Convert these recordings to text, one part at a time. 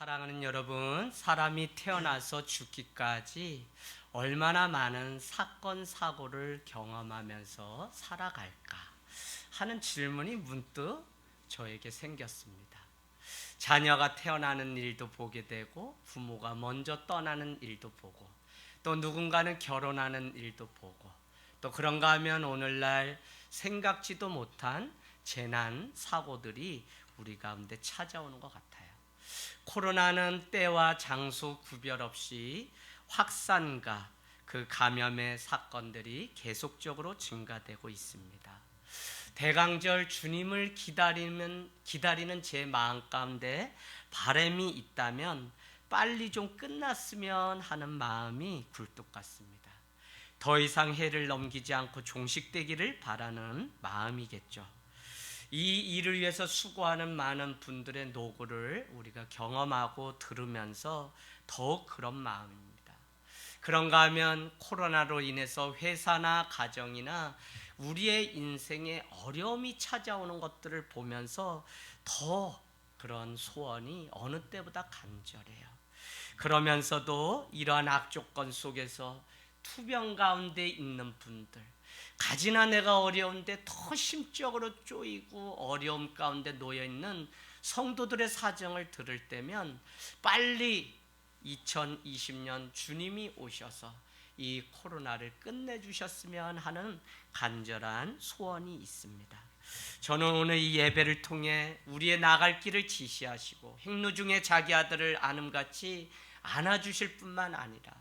사랑하는 여러분, 사람이 태어나서 죽기까지 얼마나 많은 사건, 사고를 경험하면서 살아갈까 하는 질문이 문득 저에게 생겼습니다. 자녀가 태어나는 일도 보게 되고, 부모가 먼저 떠나는 일도 보고, 또 누군가는 결혼하는 일도 보고, 또 그런가 하면 오늘날 생각지도 못한 재난, 사고들이 우리 가운데 찾아오는 것 같아요. 코로나는 때와 장소 구별 없이 확산과 그 감염의 사건들이 계속적으로 증가되고 있습니다. 대강절 주님을 기다리는 제 마음 가운데 바람이 있다면 빨리 좀 끝났으면 하는 마음이 굴뚝 같습니다. 더 이상 해를 넘기지 않고 종식되기를 바라는 마음이겠죠. 이 일을 위해서 수고하는 많은 분들의 노고를 우리가 경험하고 들으면서 더욱 그런 마음입니다. 그런가 하면 코로나로 인해서 회사나 가정이나 우리의 인생에 어려움이 찾아오는 것들을 보면서 더 그런 소원이 어느 때보다 간절해요. 그러면서도 이러한 악조건 속에서 투병 가운데 있는 분들, 가지나 내가 어려운데 더 심적으로 쪼이고 어려움 가운데 놓여있는 성도들의 사정을 들을 때면 빨리 2020년 주님이 오셔서 이 코로나를 끝내주셨으면 하는 간절한 소원이 있습니다. 저는 오늘 이 예배를 통해 우리의 나갈 길을 지시하시고 행로 중에 자기 아들을 안음같이 안아주실 뿐만 아니라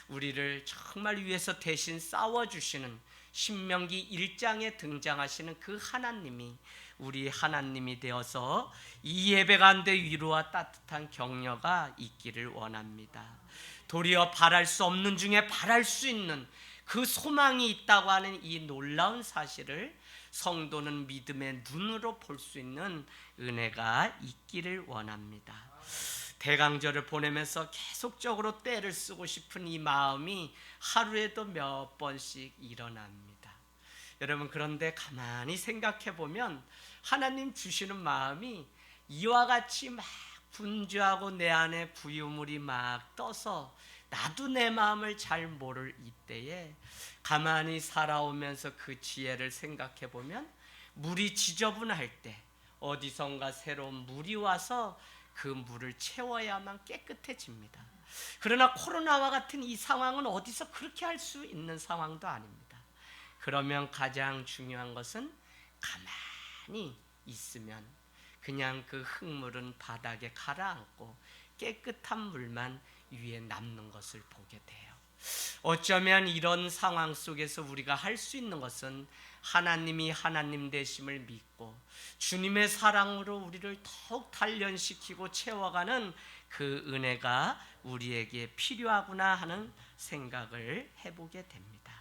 우리를 정말 위해서 대신 싸워주시는 신명기 1장에 등장하시는 그 하나님이 우리 하나님이 되어서 이 예배 가운데 위로와 따뜻한 격려가 있기를 원합니다. 도리어 바랄 수 없는 중에 바랄 수 있는 그 소망이 있다고 하는 이 놀라운 사실을 성도는 믿음의 눈으로 볼 수 있는 은혜가 있기를 원합니다. 대강절을 보내면서 계속적으로 때를 쓰고 싶은 이 마음이 하루에도 몇 번씩 일어납니다. 여러분, 그런데 가만히 생각해 보면 하나님 주시는 마음이 이와 같이 막 분주하고 내 안에 부유물이 막 떠서 나도 내 마음을 잘 모를 이때에 가만히 살아오면서 그 지혜를 생각해 보면 물이 지저분할 때 어디선가 새로운 물이 와서 그 물을 채워야만 깨끗해집니다. 그러나 코로나와 같은 이 상황은 어디서 그렇게 할 수 있는 상황도 아닙니다. 그러면 가장 중요한 것은 가만히 있으면 그냥 그 흙물은 바닥에 가라앉고 깨끗한 물만 위에 남는 것을 보게 돼요. 어쩌면 이런 상황 속에서 우리가 할 수 있는 것은 하나님이 하나님 되심을 믿고 주님의 사랑으로 우리를 더욱 단련시키고 채워가는 그 은혜가 우리에게 필요하구나 하는 생각을 해보게 됩니다.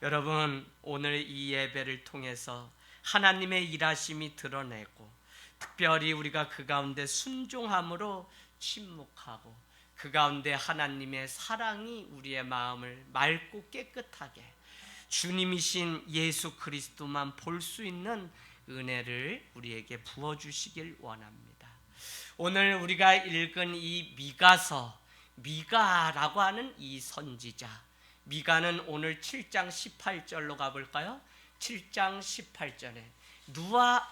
여러분, 오늘 이 예배를 통해서 하나님의 일하심이 드러내고 특별히 우리가 그 가운데 순종함으로 침묵하고 그 가운데 하나님의 사랑이 우리의 마음을 맑고 깨끗하게 주님이신 예수 그리스도만 볼 수 있는 은혜를 우리에게 부어주시길 원합니다. 오늘 우리가 읽은 이 미가서, 미가라고 하는 이 선지자, 미가는 오늘 7장 18절로 가볼까요? 7장 18절에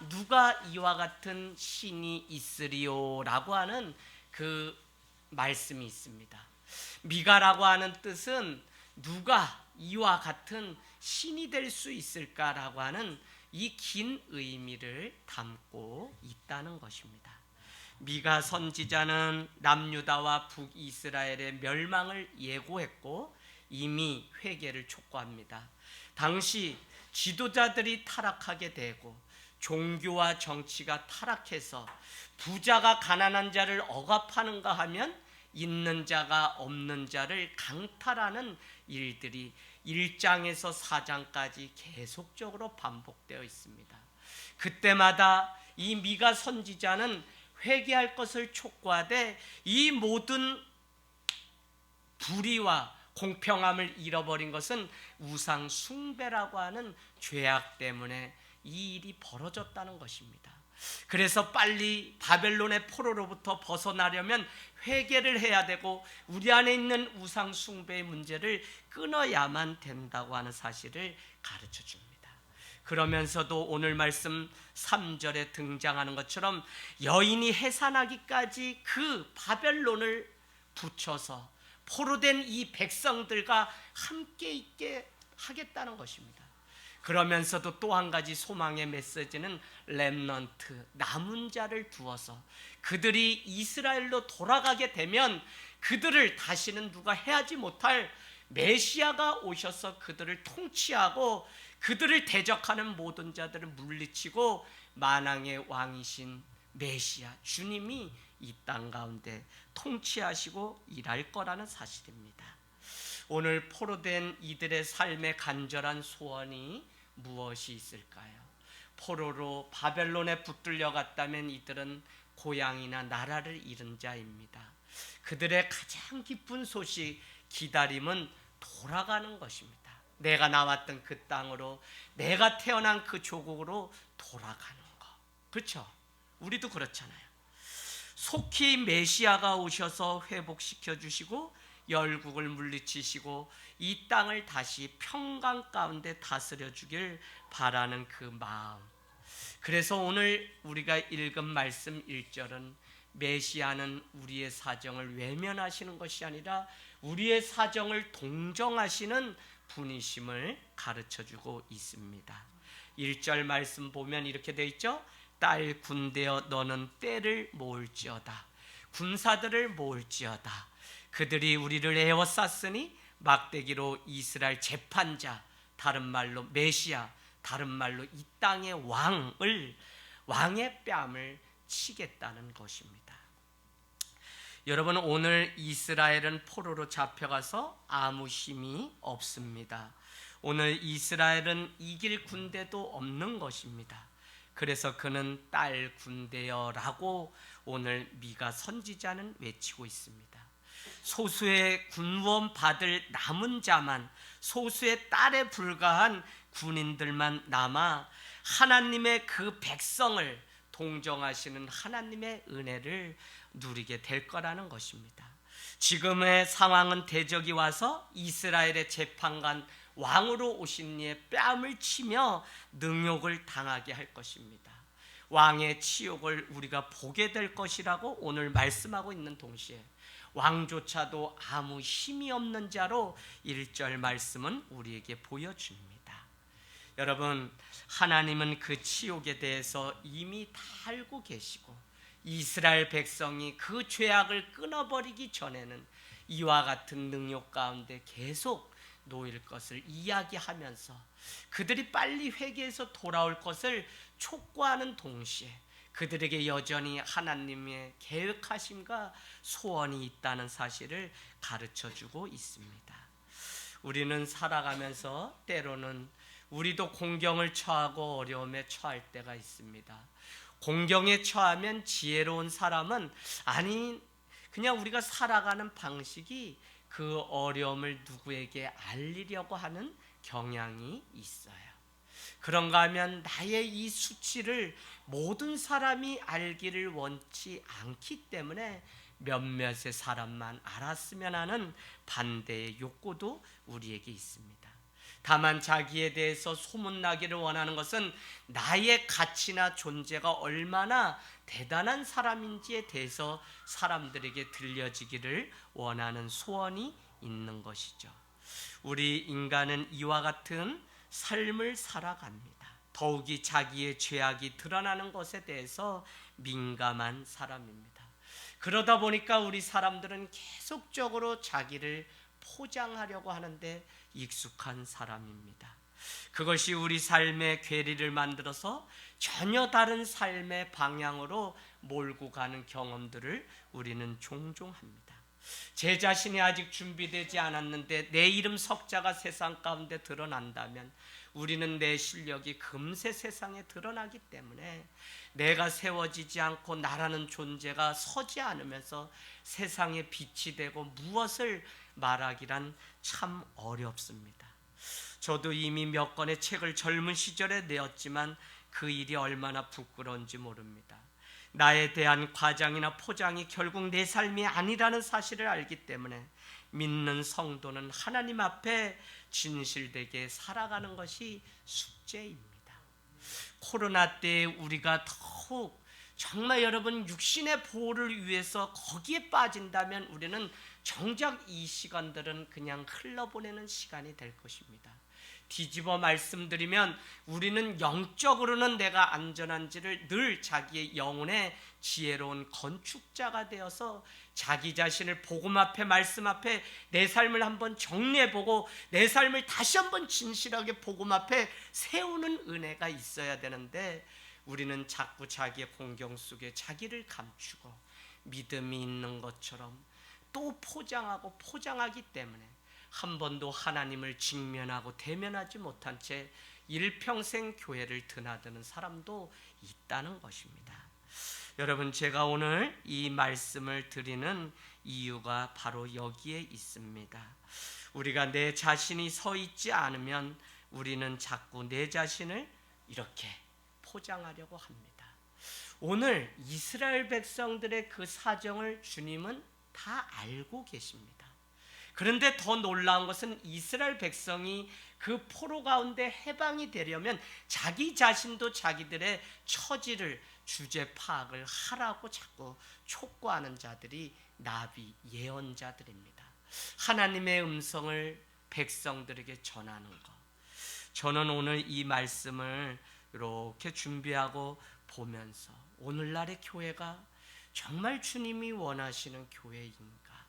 누가 이와 같은 신이 있으리요 라고 하는 그 말씀이 있습니다. 미가라고 하는 뜻은 누가 이와 같은 신이 될 수 있을까라고 하는 이 긴 의미를 담고 있다는 것입니다. 미가 선지자는 남유다와 북이스라엘의 멸망을 예고했고 이미 회개를 촉구합니다. 당시 지도자들이 타락하게 되고 종교와 정치가 타락해서 부자가 가난한 자를 억압하는가 하면 있는 자가 없는 자를 강탈하는 일들이 1장에서 4장까지 계속적으로 반복되어 있습니다. 그때마다 이 미가 선지자는 회개할 것을 촉구하되 이 모든 불의와 공평함을 잃어버린 것은 우상 숭배라고 하는 죄악 때문에 이 일이 벌어졌다는 것입니다. 그래서 빨리 바벨론의 포로로부터 벗어나려면 회개를 해야 되고 우리 안에 있는 우상 숭배의 문제를 끊어야만 된다고 하는 사실을 가르쳐 줍니다. 그러면서도 오늘 말씀 3절에 등장하는 것처럼 여인이 해산하기까지 그 바벨론을 붙여서 포로된 이 백성들과 함께 있게 하겠다는 것입니다. 그러면서도 또 한 가지 소망의 메시지는 렘넌트, 남은 자를 두어서 그들이 이스라엘로 돌아가게 되면 그들을 다시는 누가 해하지 못할 메시아가 오셔서 그들을 통치하고 그들을 대적하는 모든 자들을 물리치고 만왕의 왕이신 메시아 주님이 이 땅 가운데 통치하시고 일할 거라는 사실입니다. 오늘 포로된 이들의 삶의 간절한 소원이 무엇이 있을까요? 포로로 바벨론에 붙들려 갔다면 이들은 고향이나 나라를 잃은 자입니다. 그들의 가장 기쁜 소식, 기다림은 돌아가는 것입니다. 내가 나왔던 그 땅으로, 내가 태어난 그 조국으로 돌아가는 것. 그렇죠? 우리도 그렇잖아요. 속히 메시아가 오셔서 회복시켜 주시고 열국을 물리치시고 이 땅을 다시 평강 가운데 다스려 주길 바라는 그 마음. 그래서 오늘 우리가 읽은 말씀 1절은 메시아는 우리의 사정을 외면하시는 것이 아니라 우리의 사정을 동정하시는 분이심을 가르쳐주고 있습니다. 1절 말씀 보면 이렇게 되어 있죠. 딸 군대여 너는 때를 모을지어다. 군사들을 모을지어다. 그들이 우리를 에워쌌으니 막대기로 이스라엘 재판자, 다른 말로 메시아, 다른 말로 이 땅의 왕의 뺨을 치겠다는 것입니다. 여러분, 오늘 이스라엘은 포로로 잡혀가서 아무 힘이 없습니다. 오늘 이스라엘은 이길 군대도 없는 것입니다. 그래서 그는 딸 군대여라고 오늘 미가 선지자는 외치고 있습니다. 소수의 군원 받을 남은 자만, 소수의 딸에 불과한 군인들만 남아 하나님의 그 백성을 동정하시는 하나님의 은혜를 누리게 될 거라는 것입니다. 지금의 상황은 대적이 와서 이스라엘의 재판관 왕으로 오신 이의 뺨을 치며 능욕을 당하게 할 것입니다. 왕의 치욕을 우리가 보게 될 것이라고 오늘 말씀하고 있는 동시에 왕조차도 아무 힘이 없는 자로 1절 말씀은 우리에게 보여줍니다. 여러분, 하나님은 그 치욕에 대해서 이미 다 알고 계시고 이스라엘 백성이 그 죄악을 끊어버리기 전에는 이와 같은 능욕 가운데 계속 놓일 것을 이야기하면서 그들이 빨리 회개해서 돌아올 것을 촉구하는 동시에 그들에게 여전히 하나님의 계획하심과 소원이 있다는 사실을 가르쳐주고 있습니다. 우리는 살아가면서 때로는 우리도 공경을 처하고 어려움에 처할 때가 있습니다. 공경에 처하면 지혜로운 사람은 그냥 우리가 살아가는 방식이 그 어려움을 누구에게 알리려고 하는 경향이 있어요. 그런가 하면 나의 이 수치를 모든 사람이 알기를 원치 않기 때문에 몇몇의 사람만 알았으면 하는 반대의 욕구도 우리에게 있습니다. 다만 자기에 대해서 소문나기를 원하는 것은 나의 가치나 존재가 얼마나 대단한 사람인지에 대해서 사람들에게 들려지기를 원하는 소원이 있는 것이죠. 우리 인간은 이와 같은 삶을 살아갑니다. 더욱이 자기의 죄악이 드러나는 것에 대해서 민감한 사람입니다. 그러다 보니까 우리 사람들은 계속적으로 자기를 포장하려고 하는데 익숙한 사람입니다. 그것이 우리 삶의 괴리를 만들어서 전혀 다른 삶의 방향으로 몰고 가는 경험들을 우리는 종종 합니다. 제 자신이 아직 준비되지 않았는데 내 이름 석자가 세상 가운데 드러난다면 우리는 내 실력이 금세 세상에 드러나기 때문에 내가 세워지지 않고 나라는 존재가 서지 않으면서 세상에 빛이 되고 무엇을 말하기란 참 어렵습니다. 저도 이미 몇 권의 책을 젊은 시절에 내었지만 그 일이 얼마나 부끄러운지 모릅니다. 나에 대한 과장이나 포장이 결국 내 삶이 아니라는 사실을 알기 때문에 믿는 성도는 하나님 앞에 진실되게 살아가는 것이 숙제입니다. 코로나 때 우리가 더욱 정말 여러분 육신의 보호를 위해서 거기에 빠진다면 우리는 정작 이 시간들은 그냥 흘러보내는 시간이 될 것입니다. 뒤집어 말씀드리면 우리는 영적으로는 내가 안전한지를 늘 자기의 영혼의 지혜로운 건축자가 되어서 자기 자신을 복음 앞에 말씀 앞에 내 삶을 한번 정리해보고 내 삶을 다시 한번 진실하게 복음 앞에 세우는 은혜가 있어야 되는데 우리는 자꾸 자기의 공경 속에 자기를 감추고 믿음이 있는 것처럼 또 포장하고 포장하기 때문에 한 번도 하나님을 직면하고 대면하지 못한 채 일평생 교회를 드나드는 사람도 있다는 것입니다. 여러분, 제가 오늘 이 말씀을 드리는 이유가 바로 여기에 있습니다. 우리가 내 자신이 서 있지 않으면 우리는 자꾸 내 자신을 이렇게 포장하려고 합니다. 오늘 이스라엘 백성들의 그 사정을 주님은 다 알고 계십니다. 그런데 더 놀라운 것은 이스라엘 백성이 그 포로 가운데 해방이 되려면 자기 자신도 자기들의 처지를 주제 파악을 하라고 자꾸 촉구하는 자들이 나비 예언자들입니다. 하나님의 음성을 백성들에게 전하는 것. 저는 오늘 이 말씀을 이렇게 준비하고 보면서 오늘날의 교회가 정말 주님이 원하시는 교회인가?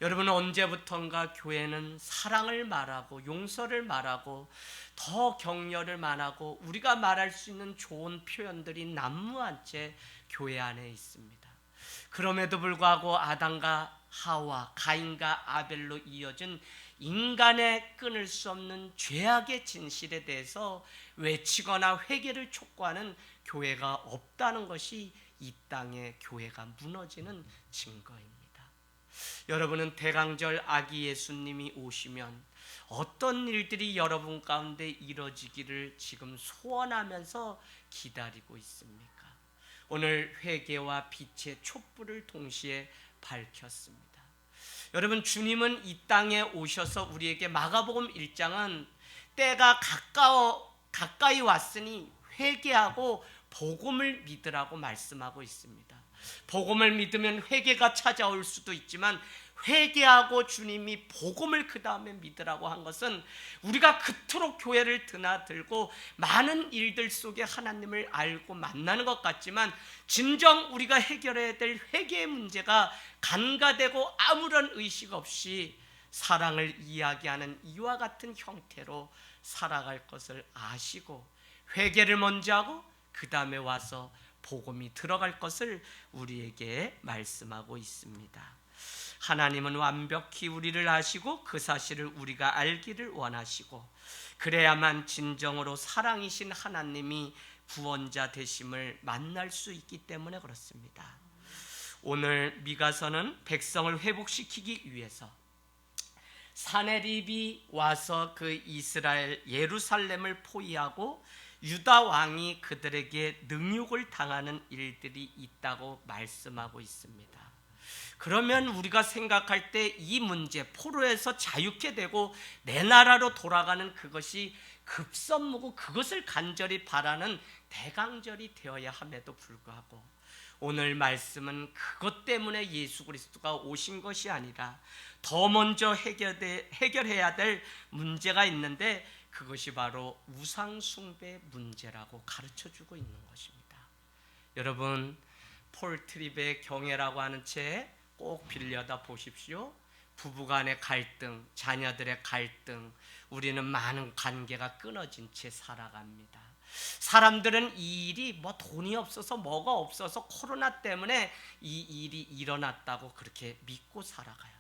여러분, 언제부턴가 교회는 사랑을 말하고 용서를 말하고 더 격려를 말하고 우리가 말할 수 있는 좋은 표현들이 난무한 채 교회 안에 있습니다. 그럼에도 불구하고 아담과 하와, 가인과 아벨로 이어진 인간의 끊을 수 없는 죄악의 진실에 대해서 외치거나 회개를 촉구하는 교회가 없다는 것이 이 땅의 교회가 무너지는 증거입니다. 여러분은 대강절 아기 예수님이 오시면 어떤 일들이 여러분 가운데 이루어지기를 지금 소원하면서 기다리고 있습니까? 오늘 회개와 빛의 촛불을 동시에 밝혔습니다. 여러분, 주님은 이 땅에 오셔서 우리에게 마가복음 1장은 때가 가까이 왔으니 회개하고 복음을 믿으라고 말씀하고 있습니다. 복음을 믿으면 회개가 찾아올 수도 있지만 회개하고 주님이 복음을 그 다음에 믿으라고 한 것은 우리가 그토록 교회를 드나들고 많은 일들 속에 하나님을 알고 만나는 것 같지만 진정 우리가 해결해야 될 회개의 문제가 간과되고 아무런 의식 없이 사랑을 이야기하는 이와 같은 형태로 살아갈 것을 아시고 회개를 먼저 하고 그 다음에 와서 복음이 들어갈 것을 우리에게 말씀하고 있습니다. 하나님은 완벽히 우리를 아시고 그 사실을 우리가 알기를 원하시고 그래야만 진정으로 사랑이신 하나님이 구원자 되심을 만날 수 있기 때문에 그렇습니다. 오늘 미가서는 백성을 회복시키기 위해서 사네립이 와서 그 이스라엘 예루살렘을 포위하고 유다 왕이 그들에게 능욕을 당하는 일들이 있다고 말씀하고 있습니다. 그러면 우리가 생각할 때 이 문제, 포로에서 자유케 되고 내 나라로 돌아가는 그것이 급선무고 그것을 간절히 바라는 대강절이 되어야 함에도 불구하고 오늘 말씀은 그것 때문에 예수 그리스도가 오신 것이 아니라 더 먼저 해결해야 될 문제가 있는데 그것이 바로 우상숭배 문제라고 가르쳐주고 있는 것입니다. 여러분, 폴 트립의 경애라고 하는 책 꼭 빌려다 보십시오. 부부간의 갈등, 자녀들의 갈등, 우리는 많은 관계가 끊어진 채 살아갑니다. 사람들은 이 일이 돈이 없어서 뭐가 없어서 코로나 때문에 이 일이 일어났다고 그렇게 믿고 살아가요.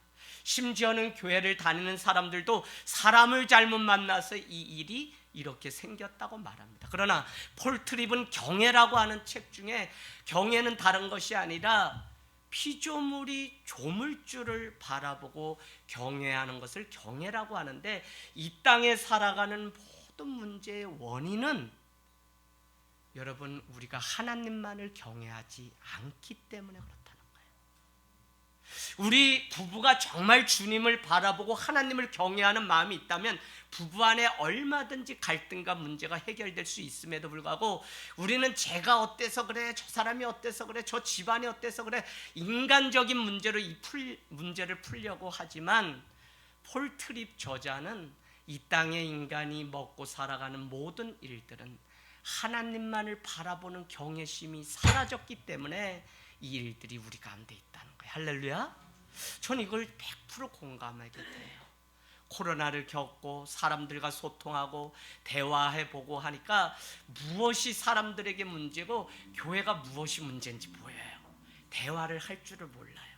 심지어는 교회를 다니는 사람들도 사람을 잘못 만나서 이 일이 이렇게 생겼다고 말합니다. 그러나 폴 트립은 경애라고 하는 책 중에 경애는 다른 것이 아니라 피조물이 조물주를 바라보고 경외하는 것을 경애라고 하는데 이 땅에 살아가는 모든 문제의 원인은 여러분, 우리가 하나님만을 경외하지 않기 때문에 그렇다는 거예요. 우리 부부가 정말 주님을 바라보고 하나님을 경외하는 마음이 있다면 부부 안에 얼마든지 갈등과 문제가 해결될 수 있음에도 불구하고 우리는 제가 어때서 그래, 저 사람이 어때서 그래, 저 집안이 어때서 그래, 인간적인 문제로 문제를 풀려고 하지만 폴 트립 저자는 이 땅의 인간이 먹고 살아가는 모든 일들은 하나님만을 바라보는 경외심이 사라졌기 때문에 이 일들이 우리 가운데 있다는 거예요. 할렐루야. 전 이걸 100% 공감하게 돼요. 코로나를 겪고 사람들과 소통하고 대화해보고 하니까 무엇이 사람들에게 문제고 교회가 무엇이 문제인지 보여요. 대화를 할 줄을 몰라요.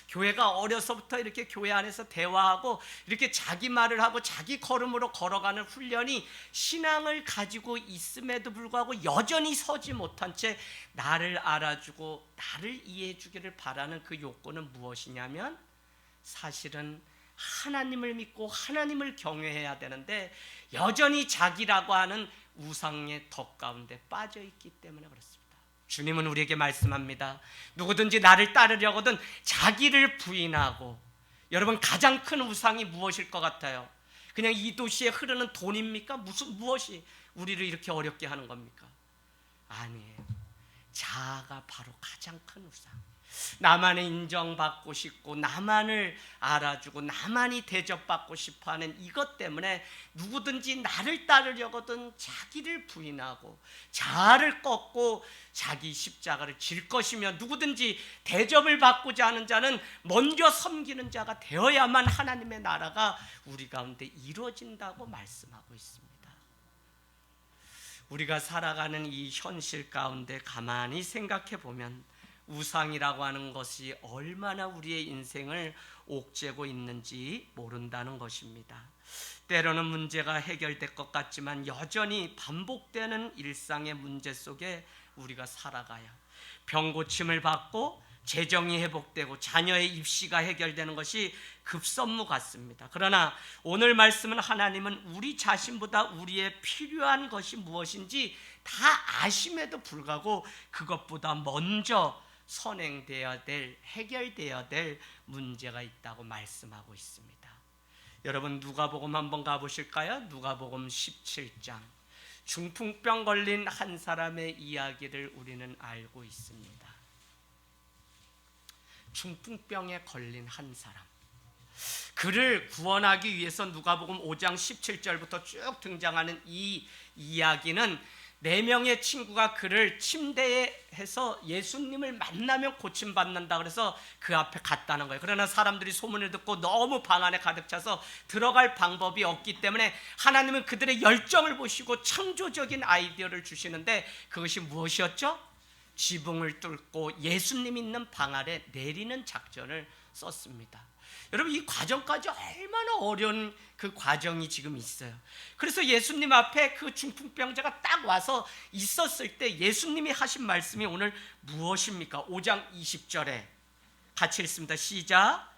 교회가 어려서부터 이렇게 교회 안에서 대화하고 이렇게 자기 말을 하고 자기 걸음으로 걸어가는 훈련이 신앙을 가지고 있음에도 불구하고 여전히 서지 못한 채 나를 알아주고 나를 이해해 주기를 바라는 그 욕구는 무엇이냐면 사실은 하나님을 믿고 하나님을 경외해야 되는데 여전히 자기라고 하는 우상의 덫 가운데 빠져 있기 때문에 그렇습니다. 주님은 우리에게 말씀합니다. 누구든지 나를 따르려거든 자기를 부인하고. 여러분, 가장 큰 우상이 무엇일 것 같아요? 그냥 이 도시에 흐르는 돈입니까? 무엇이 우리를 이렇게 어렵게 하는 겁니까? 아니에요. 자아가 바로 가장 큰 우상. 나만을 인정받고 싶고 나만을 알아주고 나만이 대접받고 싶어하는 이것 때문에 누구든지 나를 따르려거든 자기를 부인하고 자아를 꺾고 자기 십자가를 질 것이며 누구든지 대접을 받고자 하는 자는 먼저 섬기는 자가 되어야만 하나님의 나라가 우리 가운데 이루어진다고 말씀하고 있습니다. 우리가 살아가는 이 현실 가운데 가만히 생각해 보면 우상이라고 하는 것이 얼마나 우리의 인생을 옥죄고 있는지 모른다는 것입니다. 때로는 문제가 해결될 것 같지만 여전히 반복되는 일상의 문제 속에 우리가 살아가요. 병 고침을 받고 재정이 회복되고 자녀의 입시가 해결되는 것이 급선무 같습니다. 그러나 오늘 말씀은 하나님은 우리 자신보다 우리의 필요한 것이 무엇인지 다 아심에도 불구하고 그것보다 먼저 선행되어야 될, 해결되어야 될 문제가 있다고 말씀하고 있습니다. 여러분, 누가복음 한번 가보실까요? 누가복음 17장. 중풍병 걸린 한 사람의 이야기를 우리는 알고 있습니다. 중풍병에 걸린 한 사람, 그를 구원하기 위해서 누가복음 5장 17절부터 쭉 등장하는 이 이야기는 4명의 친구가 그를 침대에 해서 예수님을 만나면 고침받는다 그래서 그 앞에 갔다는 거예요. 그러나 사람들이 소문을 듣고 너무 방 안에 가득 차서 들어갈 방법이 없기 때문에 하나님은 그들의 열정을 보시고 창조적인 아이디어를 주시는데 그것이 무엇이었죠? 지붕을 뚫고 예수님 있는 방 아래 내리는 작전을 썼습니다. 여러분, 이 과정까지 얼마나 어려운 그 과정이 지금 있어요. 그래서 예수님 앞에 그 중풍병자가 딱 와서 있었을 때 예수님이 하신 말씀이 오늘 무엇입니까? 5장 20절에 같이 읽습니다. 시작.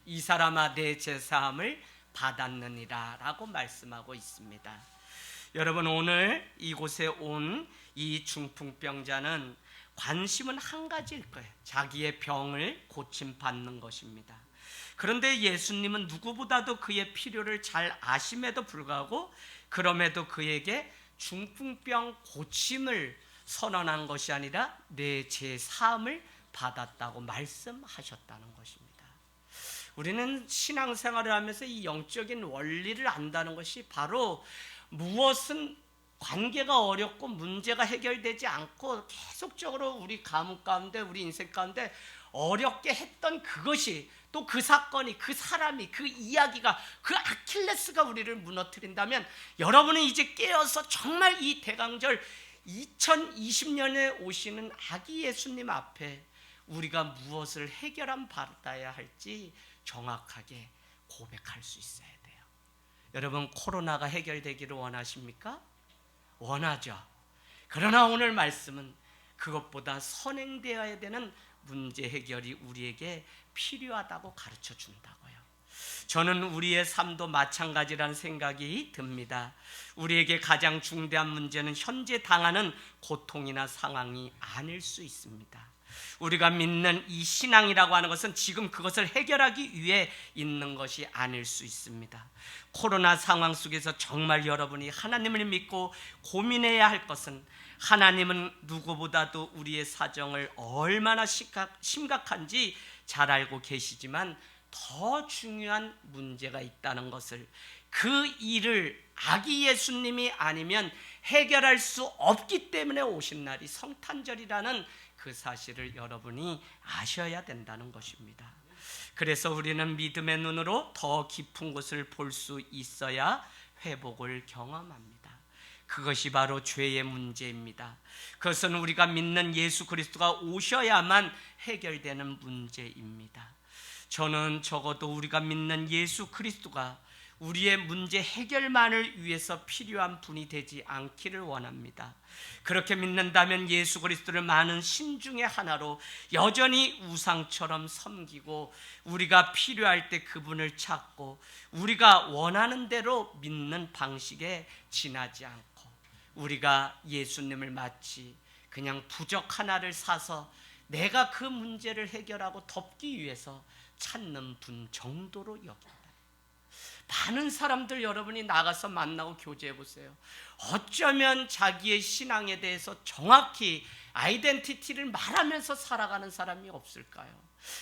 이 사람아 내 제사함을 받았느니라 라고 말씀하고 있습니다. 여러분, 오늘 이곳에 온 이 중풍병자는 관심은 한 가지일 거예요. 자기의 병을 고침받는 것입니다. 그런데 예수님은 누구보다도 그의 필요를 잘 아심에도 불구하고 그럼에도 그에게 중풍병 고침을 선언한 것이 아니라 내 제사함을 받았다고 말씀하셨다는 것입니다. 우리는 신앙생활을 하면서 이 영적인 원리를 안다는 것이 바로 무엇은 관계가 어렵고 문제가 해결되지 않고 계속적으로 우리 가문 가운데 우리 인생 가운데 어렵게 했던 그것이 또 그 사건이 그 사람이 그 이야기가 그 아킬레스가 우리를 무너뜨린다면 여러분은 이제 깨어서 정말 이 대강절 2020년에 오시는 아기 예수님 앞에 우리가 무엇을 해결함 받아야 할지 정확하게 고백할 수 있어야 돼요. 여러분, 코로나가 해결되기를 원하십니까? 원하죠. 그러나 오늘 말씀은 그것보다 선행되어야 되는 문제 해결이 우리에게 필요하다고 가르쳐 준다고요. 저는 우리의 삶도 마찬가지라는 생각이 듭니다. 우리에게 가장 중대한 문제는 현재 당하는 고통이나 상황이 아닐 수 있습니다. 우리가 믿는 이 신앙이라고 하는 것은 지금 그것을 해결하기 위해 있는 것이 아닐 수 있습니다. 코로나 상황 속에서 정말 여러분이 하나님을 믿고 고민해야 할 것은, 하나님은 누구보다도 우리의 사정을 얼마나 심각한지 잘 알고 계시지만 더 중요한 문제가 있다는 것을, 그 일을 아기 예수님이 아니면 해결할 수 없기 때문에 오신 날이 성탄절이라는 그 사실을 여러분이 아셔야 된다는 것입니다. 그래서 우리는 믿음의 눈으로 더 깊은 곳을 볼 수 있어야 회복을 경험합니다. 그것이 바로 죄의 문제입니다. 그것은 우리가 믿는 예수 그리스도가 오셔야만 해결되는 문제입니다. 저는 적어도 우리가 믿는 예수 그리스도가 우리의 문제 해결만을 위해서 필요한 분이 되지 않기를 원합니다. 그렇게 믿는다면 예수 그리스도를 많은 신 중에 하나로 여전히 우상처럼 섬기고, 우리가 필요할 때 그분을 찾고 우리가 원하는 대로 믿는 방식에 지나지 않고, 우리가 예수님을 마치 그냥 부적 하나를 사서 내가 그 문제를 해결하고 덮기 위해서 찾는 분 정도로 여긴다. 많은 사람들 여러분이 나가서 만나고 교제해 보세요. 어쩌면 자기의 신앙에 대해서 정확히 아이덴티티를 말하면서 살아가는 사람이 없을까요?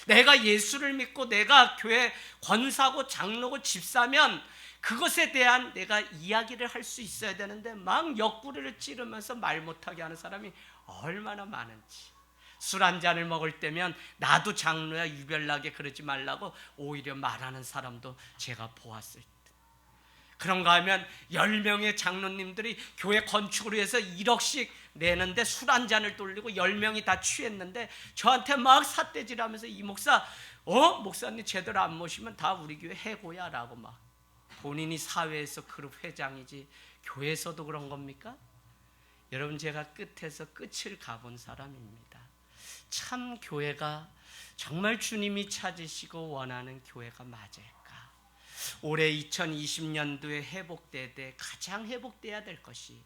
내가 예수를 믿고 내가 교회 권사고 장로고 집사면 그것에 대한 내가 이야기를 할 수 있어야 되는데 막 옆구리를 찌르면서 말 못하게 하는 사람이 얼마나 많은지. 술 한 잔을 먹을 때면 나도 장로야 유별나게 그러지 말라고 오히려 말하는 사람도 제가 보았을 때, 그런가 하면 10명의 장로님들이 교회 건축을 위해서 1억씩 내는데 술 한 잔을 돌리고 10명이 다 취했는데 저한테 막 삿대질하면서 이 목사 목사님 제대로 안 모시면 다 우리 교회 해고야 라고 막. 본인이 사회에서 그룹 회장이지 교회에서도 그런 겁니까? 여러분, 제가 끝에서 끝을 가본 사람입니다. 참 교회가 정말 주님이 찾으시고 원하는 교회가 맞을까? 올해 2020년도에 회복될 때 가장 회복돼야 될 것이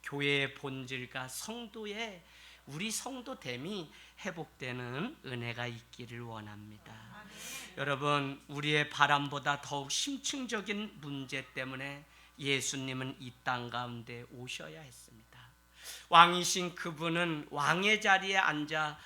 교회의 본질과 성도의, 우리 성도됨이 회복되는 은혜가 있기를 원합니다. 여러분, 우리의 바람보다 더욱 심층적인 문제 때문에 예수님은 이 땅 가운데 오셔야 했습니다. 왕이신 그분은 왕의 자리에 앉아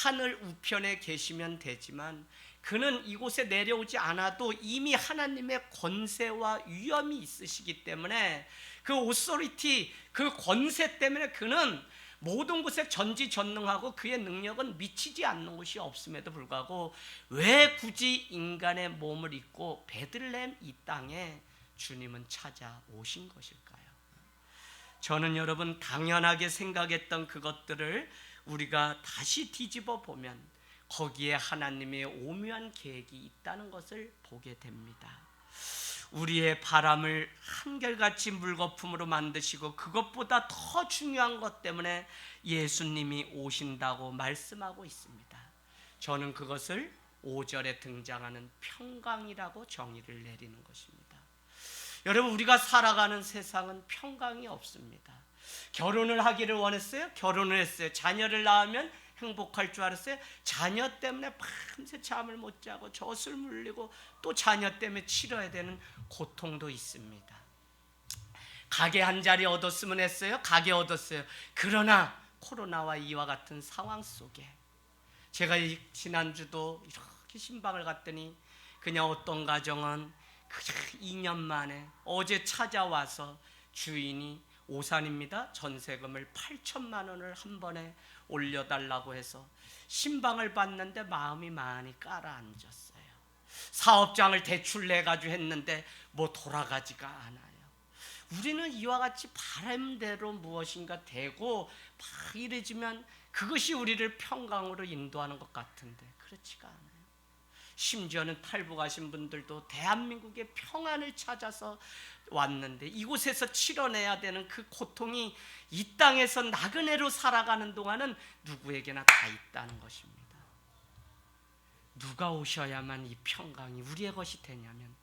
하늘 우편에 계시면 되지만 그는 이곳에 내려오지 않아도 이미 하나님의 권세와 위엄이 있으시기 때문에 그 오소리티, 그 권세 때문에 그는 모든 곳에 전지전능하고 그의 능력은 미치지 않는 곳이 없음에도 불구하고 왜 굳이 인간의 몸을 입고 베들레헴 이 땅에 주님은 찾아오신 것일까요? 저는 여러분, 당연하게 생각했던 그것들을 우리가 다시 뒤집어 보면 거기에 하나님의 오묘한 계획이 있다는 것을 보게 됩니다. 우리의 바람을 한결같이 물거품으로 만드시고 그것보다 더 중요한 것 때문에 예수님이 오신다고 말씀하고 있습니다. 저는 그것을 5절에 등장하는 평강이라고 정의를 내리는 것입니다. 여러분, 우리가 살아가는 세상은 평강이 없습니다. 결혼을 하기를 원했어요? 결혼을 했어요. 자녀를 낳으면 행복할 줄 알았어요? 자녀 때문에 밤새 잠을 못 자고 젖을 물리고 또 자녀 때문에 치러야 되는 고통도 있습니다. 가게 한 자리 얻었으면 했어요? 가게 얻었어요. 그러나 코로나와 이와 같은 상황 속에 제가 지난주도 이렇게 신방을 갔더니 그냥 어떤 가정은 그냥 2년 만에 어제 찾아와서 주인이 오산입니다. 전세금을 8천만 원을 한 번에 올려달라고 해서 신방을 봤는데 마음이 많이 가라앉았어요. 사업장을 대출 내가지고 했는데 뭐 돌아가지가 않아요. 우리는 이와 같이 바람대로 무엇인가 되고 막 이래지면 그것이 우리를 평강으로 인도하는 것 같은데 그렇지가 않아요. 심지어는 탈북하신 분들도 대한민국의 평안을 찾아서 왔는데 이곳에서 치러내야 되는 그 고통이 이 땅에서 나그네로 살아가는 동안은 누구에게나 다 있다는 것입니다. 누가 오셔야만 이 평강이 우리의 것이 되냐면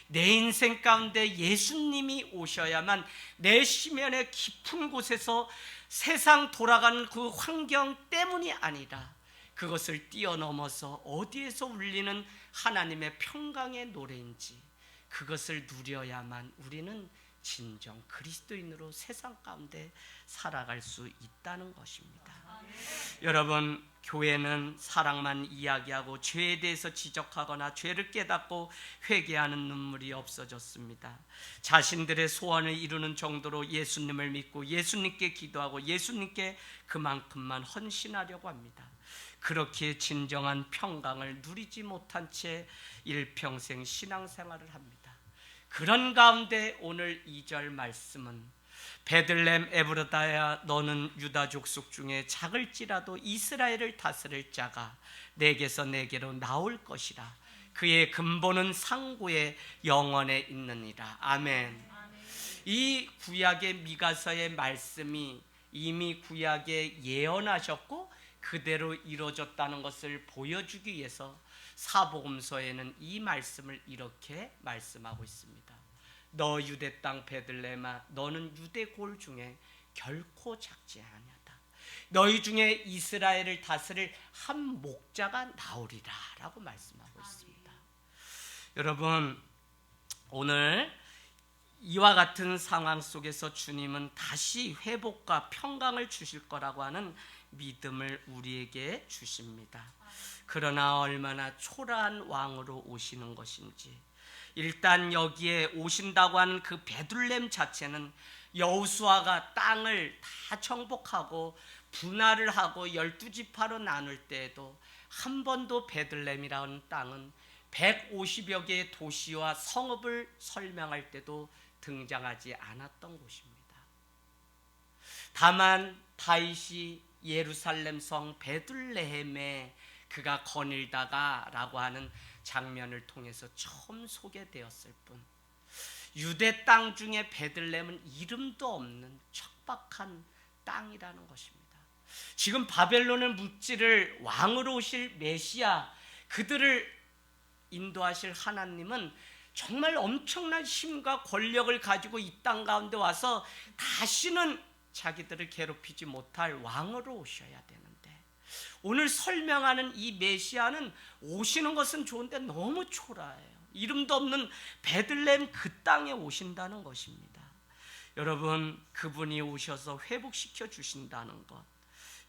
내 인생 가운데 예수님이 오셔야만 내 심연의 깊은 곳에서 세상 돌아가는 그 환경 때문이 아니라 그것을 뛰어넘어서 어디에서 울리는 하나님의 평강의 노래인지 그것을 누려야만 우리는 진정 그리스도인으로 세상 가운데 살아갈 수 있다는 것입니다. 여러분, 교회는 사랑만 이야기하고 죄에 대해서 지적하거나 죄를 깨닫고 회개하는 눈물이 없어졌습니다. 자신들의 소원을 이루는 정도로 예수님을 믿고 예수님께 기도하고 예수님께 그만큼만 헌신하려고 합니다. 그렇게 진정한 평강을 누리지 못한 채 일평생 신앙생활을 합니다. 그런 가운데 오늘 2절 말씀은 베들레헴 에브라다야 너는 유다 족속 중에 작을지라도 이스라엘을 다스릴 자가 내게서 내게로 나올 것이라. 그의 근본은 상고의 영원에 있느니라. 아멘. 이 구약의 미가서의 말씀이 이미 구약에 예언하셨고 그대로 이루어졌다는 것을 보여주기 위해서 사복음서에는 이 말씀을 이렇게 말씀하고 있습니다. 너 유대 땅 베들레헴아 너는 유대 골 중에 결코 작지 아니하다. 너희 중에 이스라엘을 다스릴 한 목자가 나오리라 라고 말씀하고 있습니다. 여러분, 오늘 이와 같은 상황 속에서 주님은 다시 회복과 평강을 주실 거라고 하는 믿음을 우리에게 주십니다. 그러나 얼마나 초라한 왕으로 오시는 것인지, 일단 여기에 오신다고 하는 그 베들레헴 자체는 여호수아가 땅을 다 정복하고 분할을 하고 12지파로 나눌 때에도 한 번도 베들레헴이라는 땅은 150여 개의 도시와 성읍을 설명할 때도 등장하지 않았던 곳입니다. 다만 다윗이 예루살렘 성 베들레헴에 그가 거닐다가 라고 하는 장면을 통해서 처음 소개되었을 뿐, 유대 땅 중에 베들레헴은 이름도 없는 척박한 땅이라는 것입니다. 지금 바벨론의 묵지를 왕으로 오실 메시아, 그들을 인도하실 하나님은 정말 엄청난 힘과 권력을 가지고 이 땅 가운데 와서 다시는 자기들을 괴롭히지 못할 왕으로 오셔야 되는데, 오늘 설명하는 이 메시아는 오시는 것은 좋은데 너무 초라해요. 이름도 없는 베들레헴 그 땅에 오신다는 것입니다. 여러분, 그분이 오셔서 회복시켜 주신다는 것,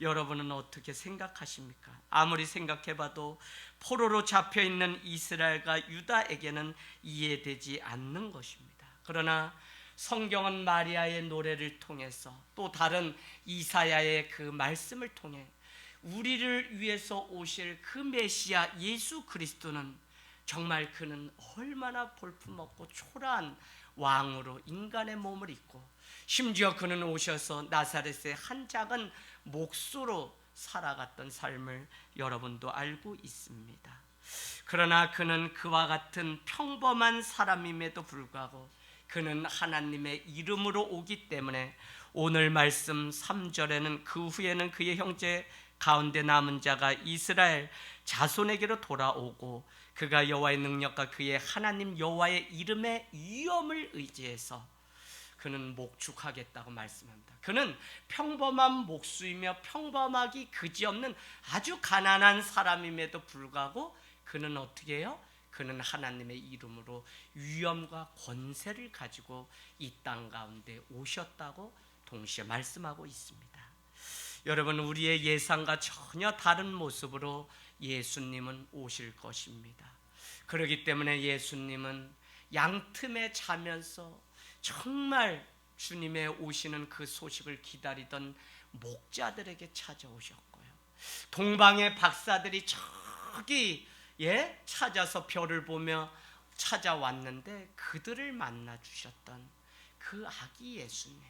여러분은 어떻게 생각하십니까? 아무리 생각해봐도 포로로 잡혀있는 이스라엘과 유다에게는 이해되지 않는 것입니다. 그러나 성경은 마리아의 노래를 통해서 또 다른 이사야의 그 말씀을 통해 우리를 위해서 오실 그 메시아 예수 그리스도는 정말 그는 얼마나 볼품없고 초라한 왕으로 인간의 몸을 입고, 심지어 그는 오셔서 나사렛의 한 작은 목수로 살아갔던 삶을 여러분도 알고 있습니다. 그러나 그는 그와 같은 평범한 사람임에도 불구하고 그는 하나님의 이름으로 오기 때문에 오늘 말씀 3절에는 그 후에는 그의 형제 가운데 남은 자가 이스라엘 자손에게로 돌아오고 그가 여호와의 능력과 그의 하나님 여호와의 이름의 위엄을 의지해서 그는 목축하겠다고 말씀합니다. 그는 평범한 목수이며 평범하기 그지없는 아주 가난한 사람임에도 불구하고 그는 어떻게 해요? 그는 하나님의 이름으로 위엄과 권세를 가지고 이 땅 가운데 오셨다고 동시에 말씀하고 있습니다. 여러분, 우리의 예상과 전혀 다른 모습으로 예수님은 오실 것입니다. 그렇기 때문에 예수님은 양틈에 자면서 정말 주님의 오시는 그 소식을 기다리던 목자들에게 찾아오셨고요, 동방의 박사들이 저기 찾아서 별을 보며 찾아왔는데 그들을 만나 주셨던 그 아기 예수님,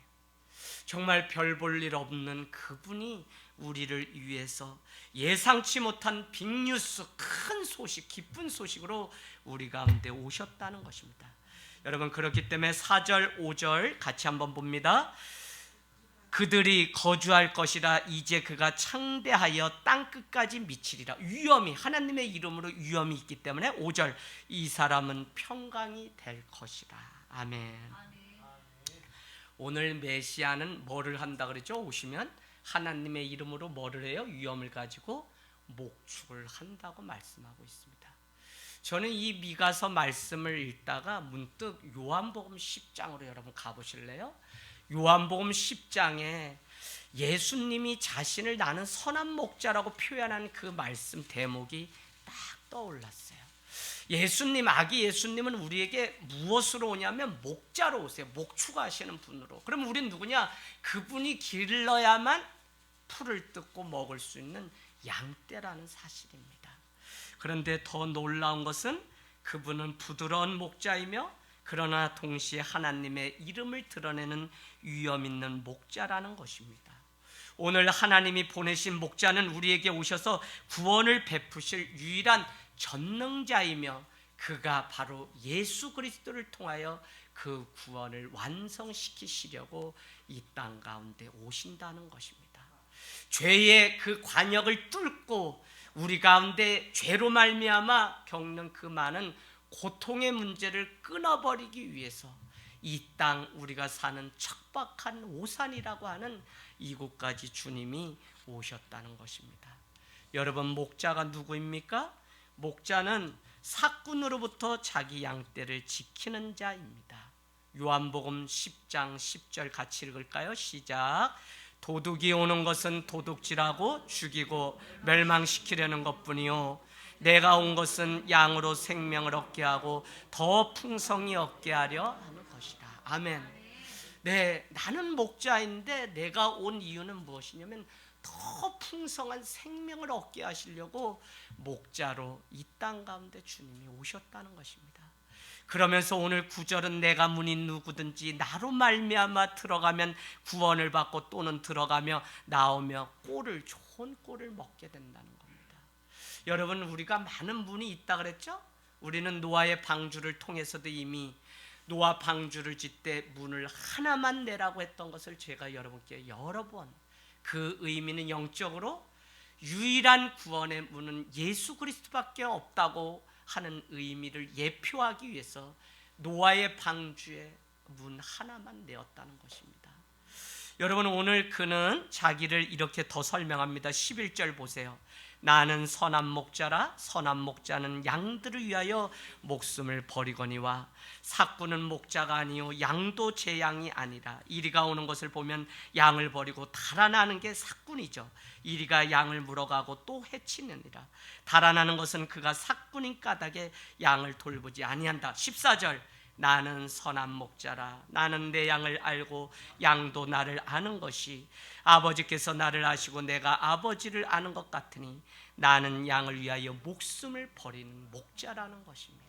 정말 별 볼 일 없는 그분이 우리를 위해서 예상치 못한 빅뉴스, 큰 소식, 기쁜 소식으로 우리 가운데 오셨다는 것입니다. 여러분, 그렇기 때문에 4절 5절 같이 한번 봅니다. 그들이 거주할 것이라. 이제 그가 창대하여 땅끝까지 미치리라. 위엄이, 하나님의 이름으로 위엄이 있기 때문에 5절, 이 사람은 평강이 될 것이라. 아멘. 오늘 메시아는 뭐를 한다 그랬죠? 오시면 하나님의 이름으로 뭐를 해요? 위엄을 가지고 목축을 한다고 말씀하고 있습니다. 저는 이 미가서 말씀을 읽다가 문득 요한복음 10장으로 여러분 가보실래요? 요한복음 10장에 예수님이 자신을 나는 선한 목자라고 표현한 그 말씀 대목이 딱 떠올랐어요. 예수님, 아기 예수님은 우리에게 무엇으로 오냐면 목자로 오세요. 목축하시는 분으로. 그럼 우리는 누구냐? 그분이 길러야만 풀을 뜯고 먹을 수 있는 양떼라는 사실입니다. 그런데 더 놀라운 것은 그분은 부드러운 목자이며 그러나 동시에 하나님의 이름을 드러내는 위엄 있는 목자라는 것입니다. 오늘 하나님이 보내신 목자는 우리에게 오셔서 구원을 베푸실 유일한 전능자이며 그가 바로 예수 그리스도를 통하여 그 구원을 완성시키시려고 이 땅 가운데 오신다는 것입니다. 죄의 그 관역을 뚫고 우리 가운데 죄로 말미암아 겪는 그 많은 고통의 문제를 끊어버리기 위해서 이 땅 우리가 사는 척박한 오산이라고 하는 이곳까지 주님이 오셨다는 것입니다. 여러분, 목자가 누구입니까? 목자는 삭군으로부터 자기 양떼를 지키는 자입니다. 요한복음 10장 10절 같이 읽을까요? 시작. 도둑이 오는 것은 도둑질하고 죽이고 멸망시키려는 것뿐이요 내가 온 것은 양으로 생명을 얻게 하고 더 풍성히 얻게 하려 하는 것이다. 아멘. 네, 나는 목자인데 내가 온 이유는 무엇이냐면 더 풍성한 생명을 얻게 하시려고 목자로 이 땅 가운데 주님이 오셨다는 것입니다. 그러면서 오늘 9절은 내가 문이 누구든지 나로 말미암아 들어가면 구원을 받고 또는 들어가며 나오며 좋은 꼴을 먹게 된다는 겁니다. 여러분, 우리가 많은 문이 있다 그랬죠? 우리는 노아의 방주를 통해서도 이미 노아 방주를 짓때 문을 하나만 내라고 했던 것을 제가 여러분께 여러 번, 그 의미는 영적으로 유일한 구원의 문은 예수 그리스도밖에 없다고 하는 의미를 예표하기 위해서 노아의 방주에 문 하나만 내었다는 것입니다. 여러분, 오늘 그는 자기를 이렇게 더 설명합니다. 11절 보세요. 나는 선한 목자라. 선한 목자는 양들을 위하여 목숨을 버리거니와 삭군은 목자가 아니요 양도 제 양이 아니라. 이리가 오는 것을 보면 양을 버리고 달아나는 게 삭군이죠. 이리가 양을 물어가고 또 해치느니라. 달아나는 것은 그가 삭군인 까닭에 양을 돌보지 아니한다. 14절. 나는 선한 목자라. 나는 내 양을 알고 양도 나를 아는 것이 아버지께서 나를 아시고 내가 아버지를 아는 것 같으니 나는 양을 위하여 목숨을 버리는 목자라는 것입니다.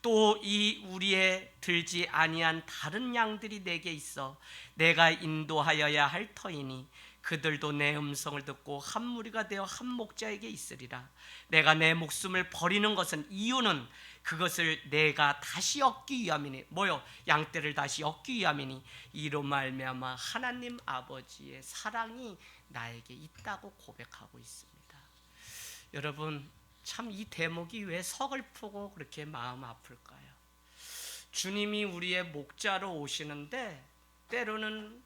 또 이 우리에 들지 아니한 다른 양들이 내게 있어 내가 인도하여야 할 터이니 그들도 내 음성을 듣고 한 무리가 되어 한 목자에게 있으리라. 내가 내 목숨을 버리는 것은 이유는 그것을 내가 다시 얻기 위함이니. 뭐요? 양떼를 다시 얻기 위함이니 이로 말미암아 하나님 아버지의 사랑이 나에게 있다고 고백하고 있습니다. 여러분, 참 이 대목이 왜 서글프고 그렇게 마음 아플까요? 주님이 우리의 목자로 오시는데 때로는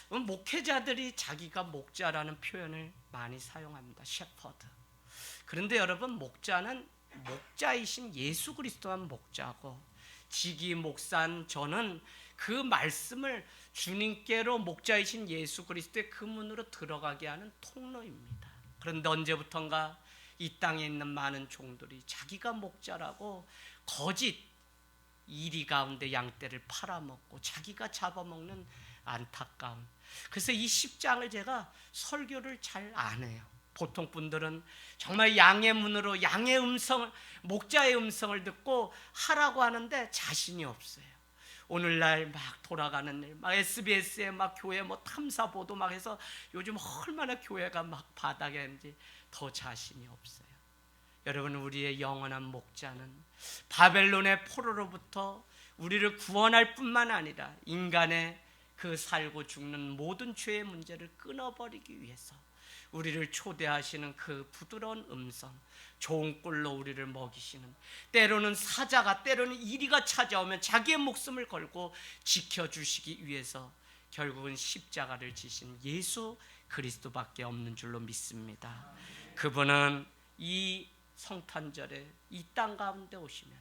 목회자들이 자기가 목자라는 표현을 많이 사용합니다. 셰퍼드. 그런데 여러분, 목자는 목자이신 예수 그리스도만 목자고 지기 목사인 저는 그 말씀을 주님께로 목자이신 예수 그리스도의 그 문으로 들어가게 하는 통로입니다. 그런데 언제부턴가 이 땅에 있는 많은 종들이 자기가 목자라고 거짓 이리 가운데 양떼를 팔아먹고 자기가 잡아먹는 안타까움. 그래서 이 10장을 제가 설교를 잘 안 해요. 보통 분들은 정말 양의 문으로 양의 음성을, 목자의 음성을 듣고 하라고 하는데 자신이 없어요. 오늘날 막 돌아가는 일, 막 SBS에 막 교회 뭐 탐사 보도 막 해서 요즘 얼마나 교회가 막 바닥에 있는지 더 자신이 없어요. 여러분, 우리의 영원한 목자는 바벨론의 포로로부터 우리를 구원할 뿐만 아니라 인간의 그 살고 죽는 모든 죄의 문제를 끊어버리기 위해서 우리를 초대하시는 그 부드러운 음성, 좋은 꿀로 우리를 먹이시는, 때로는 사자가 때로는 이리가 찾아오면 자기의 목숨을 걸고 지켜주시기 위해서 결국은 십자가를 지신 예수 그리스도밖에 없는 줄로 믿습니다. 그분은 이 성탄절에 이 땅 가운데 오시면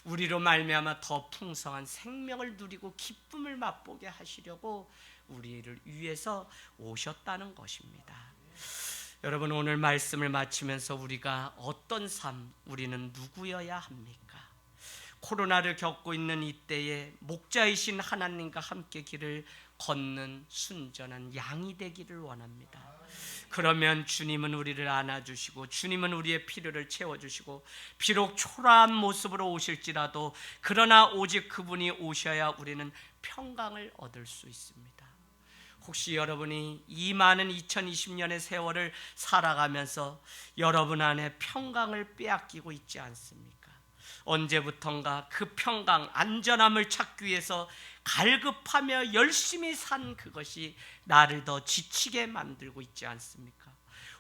우리로 말미암아 더 풍성한 생명을 누리고 기쁨을 맛보게 하시려고 우리를 위해서 오셨다는 것입니다. 여러분, 오늘 말씀을 마치면서 우리가 어떤 삶, 우리는 누구여야 합니까? 코로나를 겪고 있는 이때에 목자이신 하나님과 함께 길을 걷는 순전한 양이 되기를 원합니다. 그러면 주님은 우리를 안아주시고 주님은 우리의 필요를 채워주시고 비록 초라한 모습으로 오실지라도 그러나 오직 그분이 오셔야 우리는 평강을 얻을 수 있습니다. 혹시 여러분이 이 많은 2020년의 세월을 살아가면서 여러분 안에 평강을 빼앗기고 있지 않습니까? 언제부턴가 그 평강, 안전함을 찾기 위해서 갈급하며 열심히 산 그것이 나를 더 지치게 만들고 있지 않습니까?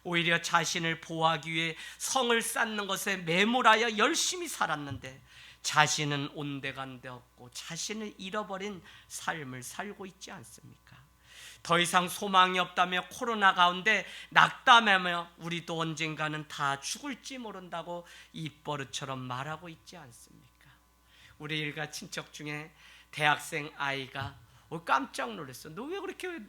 오히려 자신을 보호하기 위해 성을 쌓는 것에 매몰하여 열심히 살았는데 자신은 온데간데 없고 자신을 잃어버린 삶을 살고 있지 않습니까? 더 이상 소망이 없다며 코로나 가운데 낙담하며 우리도 언젠가는 다 죽을지 모른다고 입버릇처럼 말하고 있지 않습니까? 우리 일가 친척 중에 대학생 아이가 깜짝 놀랐어. 너 왜 그렇게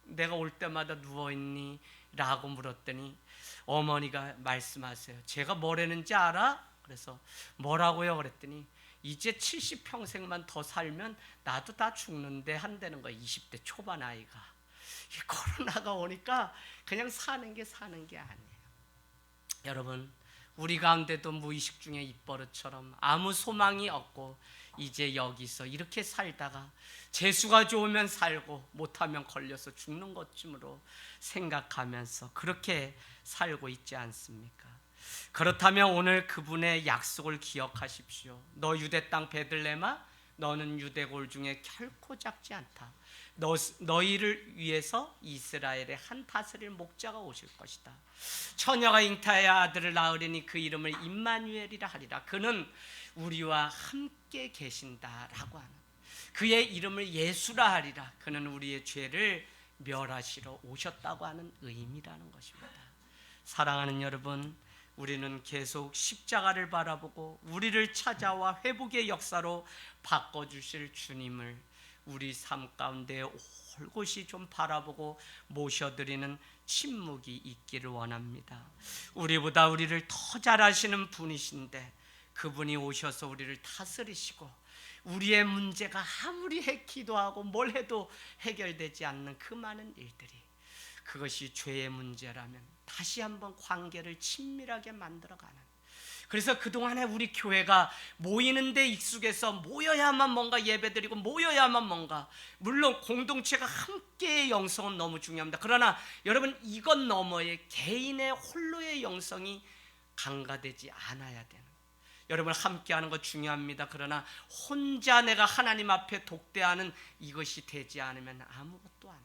내가 올 때마다 누워있니? 라고 물었더니 어머니가 말씀하세요. 제가 뭐라는지 알아? 그래서 뭐라고요? 그랬더니 이제 70평생만 더 살면 나도 다 죽는데 한다는 거야. 20대 초반 아이가. 코로나가 오니까 그냥 사는 게 아니에요. 여러분, 우리 가운데도 무의식 중에 입버릇처럼 아무 소망이 없고 이제 여기서 이렇게 살다가 재수가 좋으면 살고 못하면 걸려서 죽는 것쯤으로 생각하면서 그렇게 살고 있지 않습니까? 그렇다면 오늘 그분의 약속을 기억하십시오. 너 유대 땅 베들레헴아, 너는 유대골 중에 결코 작지 않다. 너희를 위해서 이스라엘의 한 다스릴 목자가 오실 것이다. 처녀가 잉타의 아들을 낳으리니 그 이름을 임마누엘이라 하리라. 그는 우리와 함께 계신다라고 하는, 그의 이름을 예수라 하리라. 그는 우리의 죄를 멸하시러 오셨다고 하는 의미라는 것입니다. 사랑하는 여러분, 우리는 계속 십자가를 바라보고 우리를 찾아와 회복의 역사로 바꿔주실 주님을 우리 삶 가운데 올곧이 좀 바라보고 모셔드리는 침묵이 있기를 원합니다. 우리보다 우리를 더 잘 아시는 분이신데 그분이 오셔서 우리를 다스리시고 우리의 문제가 아무리 기도하고 뭘 해도 해결되지 않는 그 많은 일들이, 그것이 죄의 문제라면 다시 한번 관계를 친밀하게 만들어가는, 그래서 그동안에 우리 교회가 모이는 데 익숙해서 모여야만 뭔가 예배드리고 모여야만 뭔가, 물론 공동체가 함께의 영성은 너무 중요합니다. 그러나 여러분, 이것 너머에 개인의 홀로의 영성이 강화되지 않아야 되는, 여러분 함께하는 것 중요합니다. 그러나 혼자 내가 하나님 앞에 독대하는 이것이 되지 않으면 아무것도 안 돼요.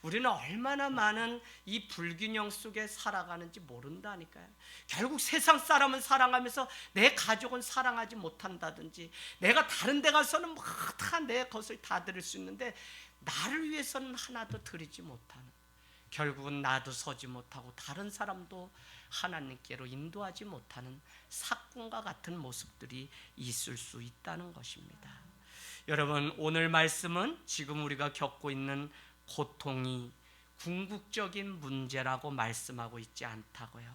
우리는 얼마나 많은 이 불균형 속에 살아가는지 모른다니까요. 결국 세상 사람은 사랑하면서 내 가족은 사랑하지 못한다든지, 내가 다른 데 가서는 다 내 것을 다 드릴 수 있는데 나를 위해서는 하나도 드리지 못하는, 결국은 나도 서지 못하고 다른 사람도 하나님께로 인도하지 못하는 사건과 같은 모습들이 있을 수 있다는 것입니다. 여러분, 오늘 말씀은 지금 우리가 겪고 있는 고통이 궁극적인 문제라고 말씀하고 있지 않다고요.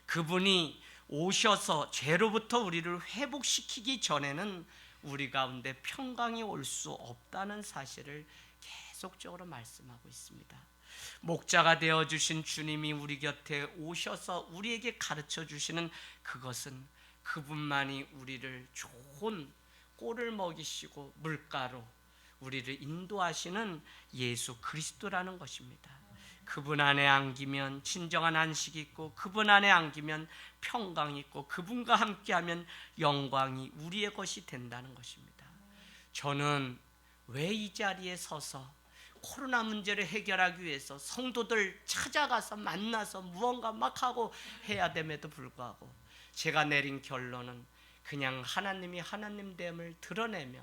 그분이 오셔서 죄로부터 우리를 회복시키기 전에는 우리 가운데 평강이 올 수 없다는 사실을 계속적으로 말씀하고 있습니다. 목자가 되어주신 주님이 우리 곁에 오셔서 우리에게 가르쳐 주시는 그것은 그분만이 우리를 좋은 꼴을 먹이시고 물가로 우리를 인도하시는 예수 그리스도라는 것입니다. 그분 안에 안기면 진정한 안식이 있고, 그분 안에 안기면 평강이 있고, 그분과 함께하면 영광이 우리의 것이 된다는 것입니다. 저는 왜 이 자리에 서서 코로나 문제를 해결하기 위해서 성도들 찾아가서 만나서 무언가 막 하고 해야 됨에도 불구하고 제가 내린 결론은 그냥 하나님이 하나님됨을 드러내며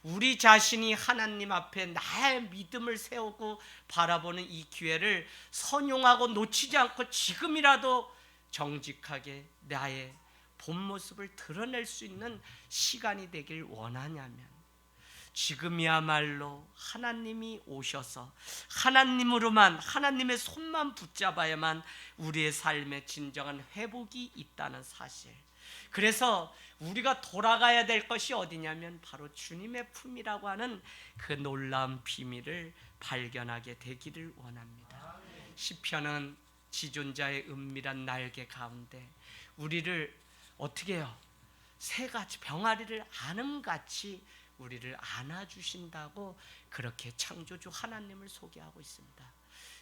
우리 자신이 하나님 앞에 나의 믿음을 세우고 바라보는 이 기회를 선용하고 놓치지 않고 지금이라도 정직하게 나의 본 모습을 드러낼 수 있는 시간이 되길 원하냐면 지금이야말로 하나님이 오셔서 하나님으로만 하나님의 손만 붙잡아야만 우리의 삶에 진정한 회복이 있다는 사실. 그래서 우리가 돌아가야 될 것이 어디냐면 바로 주님의 품이라고 하는 그 놀라운 비밀을 발견하게 되기를 원합니다. 시편은 지존자의 은밀한 날개 가운데 우리를 어떻게 해요? 새같이 병아리를 안음같이 우리를 안아주신다고 그렇게 창조주 하나님을 소개하고 있습니다.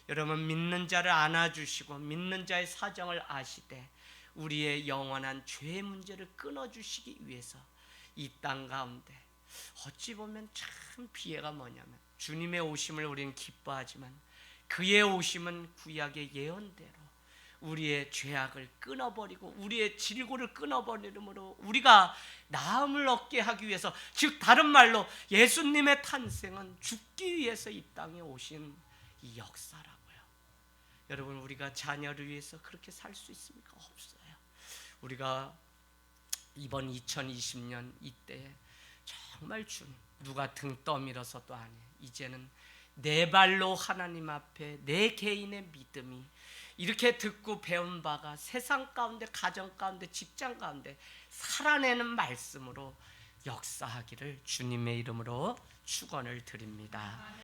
여러분, 믿는 자를 안아주시고 믿는 자의 사정을 아시되 우리의 영원한 죄의 문제를 끊어주시기 위해서 이 땅 가운데 어찌 보면 참 비애가 뭐냐면 주님의 오심을 우리는 기뻐하지만 그의 오심은 구약의 예언대로 우리의 죄악을 끊어버리고 우리의 질고를 끊어버리므로 우리가 나음을 얻게 하기 위해서, 즉 다른 말로 예수님의 탄생은 죽기 위해서 이 땅에 오신 이 역사라고요. 여러분, 우리가 자녀를 위해서 그렇게 살 수 있습니까? 없어요. 우리가 이번 2020년 이때에 정말 주님, 누가 등 떠밀어서도 아니, 이제는 내 발로 하나님 앞에 내 개인의 믿음이 이렇게 듣고 배운 바가 세상 가운데, 가정 가운데, 직장 가운데 살아내는 말씀으로 역사하기를 주님의 이름으로 축원을 드립니다.